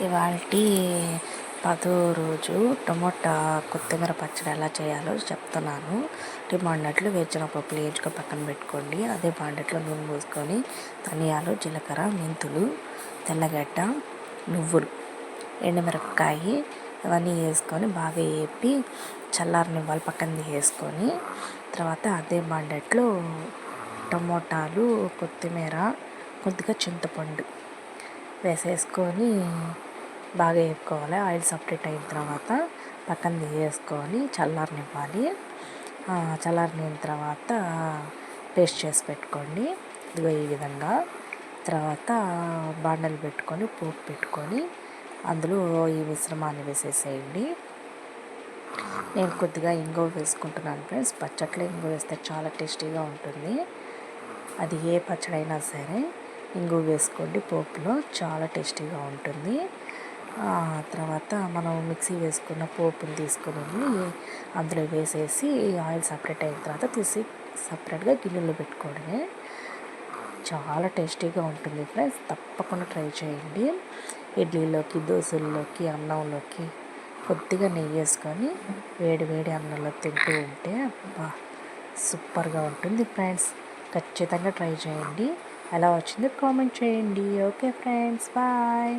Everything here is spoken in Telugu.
ఇవాల్టి 10వ రోజు టమోటా కొత్తిమీర పచ్చడి ఎలా చేయాలో చెప్తున్నాను. మొన్నట్లు వేరుశనగపప్పులు వేయించుకొని పక్కన పెట్టుకోండి. అదే బాండెట్లో నూనె పోసుకొని ధనియాలు, జీలకర్ర, మెంతులు, తెల్లగడ్డ, నువ్వులు, ఎండుమిరపకాయ ఇవన్నీ వేసుకొని బాగా వేపి చల్లారనివ్వాలి. పక్కన వేసుకొని తర్వాత అదే బాండెట్లో టమోటాలు, కొత్తిమీర, కొద్దిగా చింతపండు వేసేసుకొని బాగా వేపుకోవాలి. ఆయిల్ సపరేట్ అయిన తర్వాత పక్కన తీసేసుకొని చల్లారనివ్వాలి. చల్లారిన తర్వాత పేస్ట్ చేసి పెట్టుకోండి. ఇదిగో ఈ విధంగా. తర్వాత బాండలు పెట్టుకొని పోపు పెట్టుకొని అందులో ఈ మిశ్రమాన్ని వేసేసేయండి. నేను కొద్దిగా ఇంగువ వేసుకుంటున్నాను ఫ్రెండ్స్. పచ్చట్లో ఇంగువ వేస్తే చాలా టేస్టీగా ఉంటుంది. అది ఏ పచ్చడైనా సరే ఇంగువ వేసుకోండి. పోపులో చాలా టేస్టీగా ఉంటుంది. తర్వాత మనం మిక్సీ వేసుకున్న పోపుని తీసుకొని అందులో వేసేసి ఆయిల్ సపరేట్ అయిన తర్వాత తీసి సపరేట్గా గిన్నెలో పెట్టుకోవడమే. చాలా టేస్టీగా ఉంటుంది ఫ్రెండ్స్. తప్పకుండా ట్రై చేయండి. ఇడ్లీలోకి, దోశల్లోకి, అన్నంలోకి కొద్దిగా నెయ్యి వేసుకొని వేడి వేడి అన్నంలో తింటూ ఉంటే అబ్బా సూపర్గా ఉంటుంది ఫ్రెండ్స్. ఖచ్చితంగా ట్రై చేయండి. ఎలా వచ్చిందో కామెంట్ చేయండి. Okay friends, bye.